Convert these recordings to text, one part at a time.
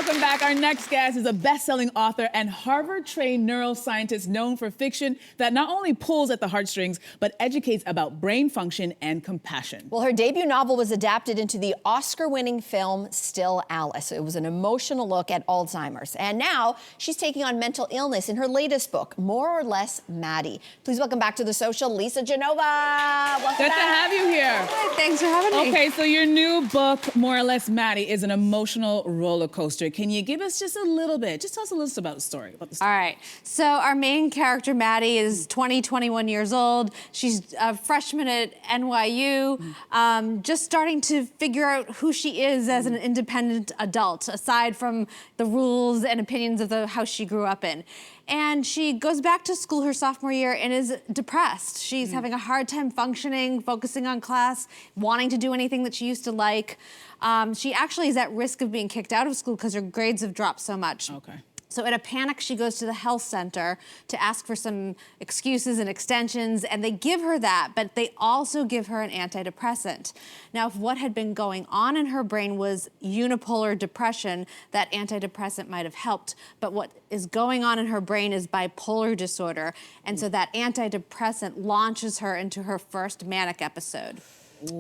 welcome back. Our next guest is a best-selling author and Harvard-trained neuroscientist known for fiction that not only pulls at the heartstrings, but educates about brain function and compassion. Well, her debut novel was adapted into the Oscar-winning film Still Alice. It was an emotional look at Alzheimer's. And now she's taking on mental illness in her latest book, More or Less Maddy. Please welcome back to The Social, Lisa Genova. Welcome Good back. to have you here. Hi, thanks for having me. Okay, so your new book, More or Less Maddy, is an emotional roller coaster. Can you give us just a little bit? Just tell us a little about the story. All right. So our main character, Maddy, is 21 years old. She's a freshman at NYU, just starting to figure out who she is as an independent adult, aside from the rules and opinions of the house she grew up in. And she goes back to school her sophomore year and is depressed. She's having a hard time functioning, focusing on class, wanting to do anything that she used to like. She actually is at risk of being kicked out of school because her grades have dropped so much. Okay. So in a panic, she goes to the health center to ask for some excuses and extensions, and they give her that, but they also give her an antidepressant. Now, if what had been going on in her brain was unipolar depression, that antidepressant might have helped. But what is going on in her brain is bipolar disorder, and so that antidepressant launches her into her first manic episode.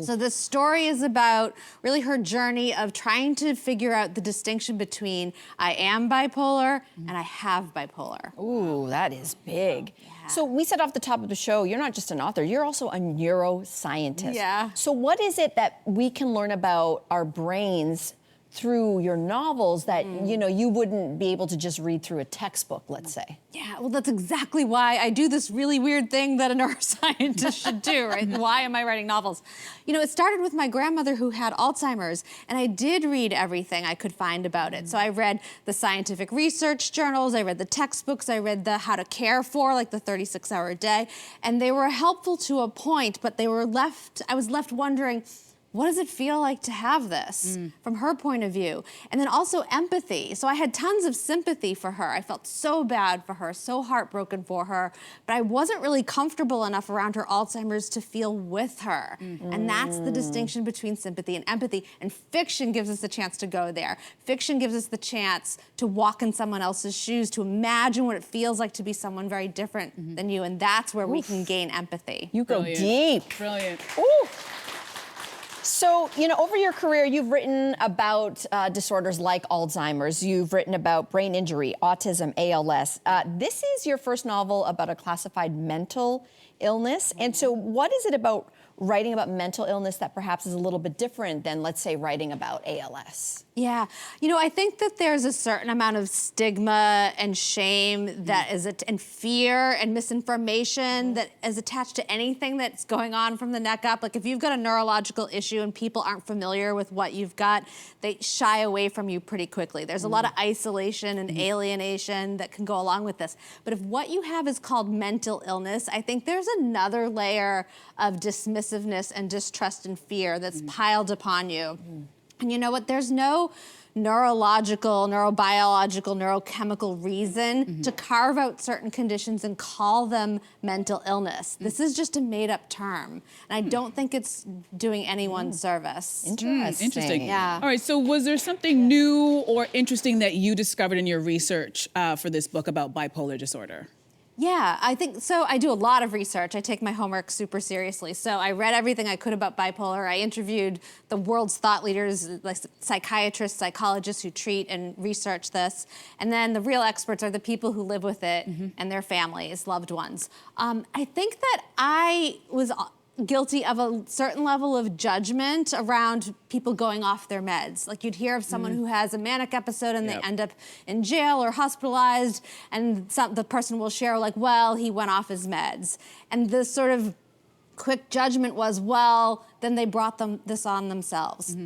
So the story is about really her journey of trying to figure out the distinction between I am bipolar and I have bipolar. Ooh, that is big. Yeah. So we said off the top of the show, you're not just an author, you're also a neuroscientist. Yeah. So what is it that we can learn about our brains through your novels that, you know, you wouldn't be able to just read through a textbook, let's say? Yeah, well, that's exactly why I do this really weird thing that a neuroscientist should do, right? Why am I writing novels? You know, it started with my grandmother who had Alzheimer's, and I did read everything I could find about it. So I read the scientific research journals, I read the textbooks, I read the How to Care For, like the 36-hour day, and they were helpful to a point, but I was left wondering, what does it feel like to have this from her point of view? And then also empathy. So I had tons of sympathy for her. I felt so bad for her, so heartbroken for her, but I wasn't really comfortable enough around her Alzheimer's to feel with her. And that's the distinction between sympathy and empathy. And fiction gives us the chance to go there. Fiction gives us the chance to walk in someone else's shoes, to imagine what it feels like to be someone very different than you. And that's where we can gain empathy. You go deep. Brilliant. Ooh. So, you know, over your career, you've written about disorders like Alzheimer's. You've written about brain injury, autism, ALS. This is your first novel about a classified mental illness. And so what is it about writing about mental illness that perhaps is a little bit different than, let's say, writing about ALS? Yeah, you know, I think that there's a certain amount of stigma and shame that is, and fear and misinformation that is attached to anything that's going on from the neck up. Like if you've got a neurological issue and people aren't familiar with what you've got, they shy away from you pretty quickly. There's a lot of isolation and alienation that can go along with this. But if what you have is called mental illness, I think there's another layer of dismissiveness and distrust and fear that's piled upon you. And you know what? There's no neurological, neurobiological, neurochemical reason to carve out certain conditions and call them mental illness. This is just a made-up term. And I don't think it's doing anyone service. Interesting. Yeah. All right, so was there something new or interesting that you discovered in your research for this book about bipolar disorder? Yeah, I think so. I do a lot of research. I take my homework super seriously. So I read everything I could about bipolar. I interviewed the world's thought leaders, like psychiatrists, psychologists who treat and research this. And then the real experts are the people who live with it and their families, loved ones. I think that I was guilty of a certain level of judgment around people going off their meds. Like you'd hear of someone who has a manic episode and they end up in jail or hospitalized, and the person will share like, well, he went off his meds. And the sort of quick judgment was, well, then they brought this on themselves.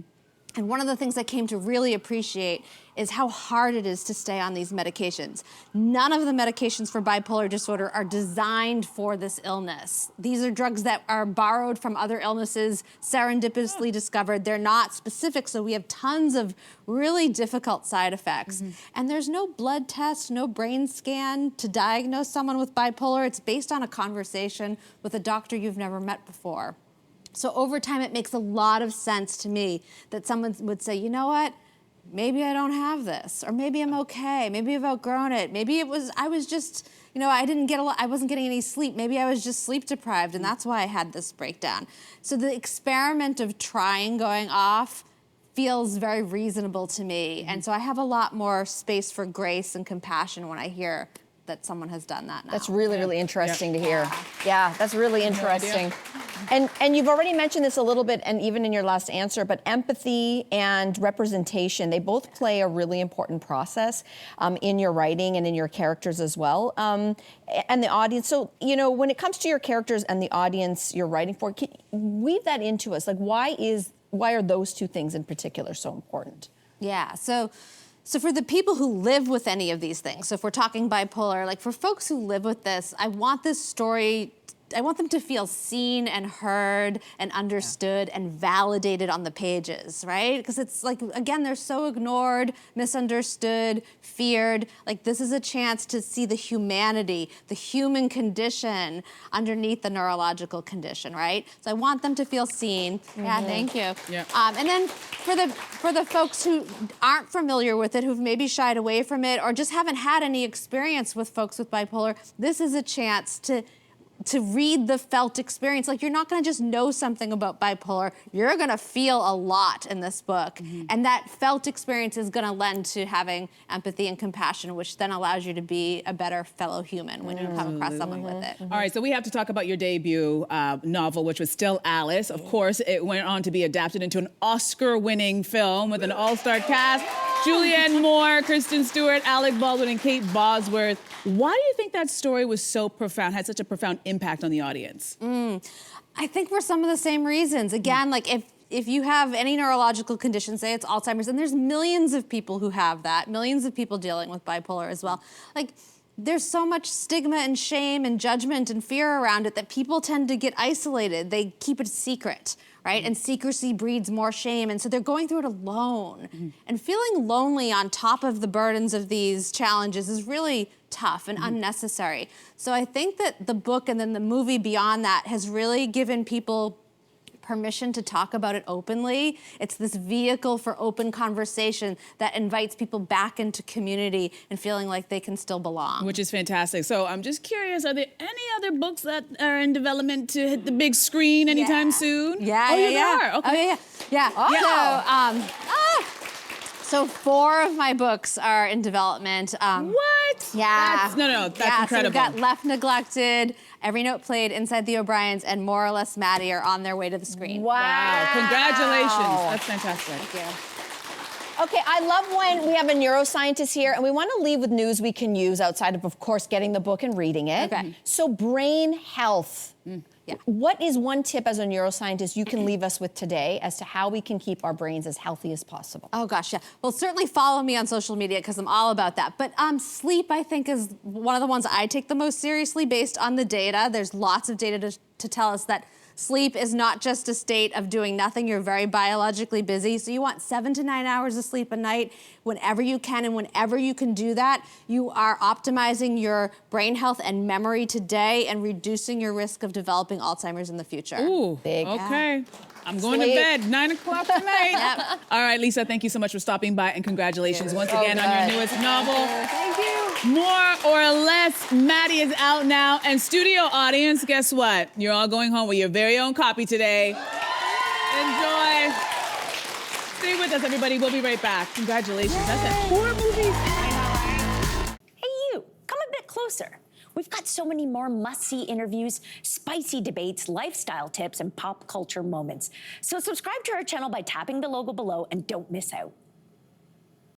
And one of the things I came to really appreciate is how hard it is to stay on these medications. None of the medications for bipolar disorder are designed for this illness. These are drugs that are borrowed from other illnesses, serendipitously discovered. They're not specific, so we have tons of really difficult side effects. And there's no blood test, no brain scan to diagnose someone with bipolar. It's based on a conversation with a doctor you've never met before. So over time, it makes a lot of sense to me that someone would say, you know what? maybe I don't have this, or maybe I'm okay, maybe I've outgrown it, maybe I was just, I wasn't getting any sleep, maybe I was just sleep deprived, and that's why I had this breakdown. So the experiment of trying going off feels very reasonable to me, and so I have a lot more space for grace and compassion when I hear that someone has done that now. That's really, really interesting to hear. Yeah, that's really interesting. And you've already mentioned this a little bit, and even in your last answer, but empathy and representation, they both play a really important process in your writing and in your characters as well. And the audience, so, when it comes to your characters and the audience you're writing for, can you weave that into us? Like, why are those two things in particular so important? Yeah, so for the people who live with any of these things, so if we're talking bipolar, like for folks who live with this, I want this story, I want them to feel seen and heard and understood and validated on the pages, right? Because it's like, again, they're so ignored, misunderstood, feared. Like, this is a chance to see the humanity, the human condition underneath the neurological condition, right? So I want them to feel seen. Yeah, thank you. Yeah. And then for the folks who aren't familiar with it, who've maybe shied away from it, or just haven't had any experience with folks with bipolar, this is a chance to read the felt experience. Like, you're not gonna just know something about bipolar, you're gonna feel a lot in this book. And that felt experience is gonna lend to having empathy and compassion, which then allows you to be a better fellow human when you come across someone with it. All right, so we have to talk about your debut novel, which was Still Alice. Of course, it went on to be adapted into an Oscar-winning film with an all-star cast. Julianne Moore, Kristen Stewart, Alec Baldwin, and Kate Bosworth. Why do you think that story was so profound, had such a profound impact on the audience? I think for some of the same reasons. Again, like if you have any neurological condition, say it's Alzheimer's, and there's millions of people who have that, millions of people dealing with bipolar as well. Like, there's so much stigma and shame and judgment and fear around it that people tend to get isolated. They keep it a secret, right? And secrecy breeds more shame. And so they're going through it alone. And feeling lonely on top of the burdens of these challenges is really tough and unnecessary. So I think that the book and then the movie beyond that has really given people permission to talk about it openly. It's this vehicle for open conversation that invites people back into community and feeling like they can still belong. Which is fantastic. So I'm just curious, are there any other books that are in development to hit the big screen anytime soon? Yeah, oh, yeah. Are? Okay. Yeah. Oh. So 4 of my books are in development. What? Yeah. That's incredible. So we've got Left Neglected, Every Note Played, Inside the O'Briens, and More or Less Maddy are on their way to the screen. Wow. Congratulations. That's fantastic. Thank you. Okay, I love when we have a neuroscientist here, and we want to leave with news we can use outside of course, getting the book and reading it. Okay. So brain health. Yeah. What is one tip as a neuroscientist you can leave us with today as to how we can keep our brains as healthy as possible? Oh gosh, yeah. Well, certainly follow me on social media because I'm all about that. But sleep, I think, is one of the ones I take the most seriously based on the data. There's lots of data to tell us that sleep is not just a state of doing nothing. You're very biologically busy. So you want 7 to 9 hours of sleep a night whenever you can. And whenever you can do that, you are optimizing your brain health and memory today and reducing your risk of developing Alzheimer's in the future. Ooh, Big. Okay. I'm going to bed, 9 o'clock tonight. Yep. All right, Lisa, thank you so much for stopping by, and congratulations once again on your newest novel. Thank you. More or Less Maddy is out now. And studio audience, guess what? You're all going home with your very own copy today. Enjoy. Stay with us, everybody. We'll be right back. Congratulations. That's it. 4 movies. Hey, you, come a bit closer. We've got so many more must-see interviews, spicy debates, lifestyle tips, and pop culture moments. So subscribe to our channel by tapping the logo below and don't miss out.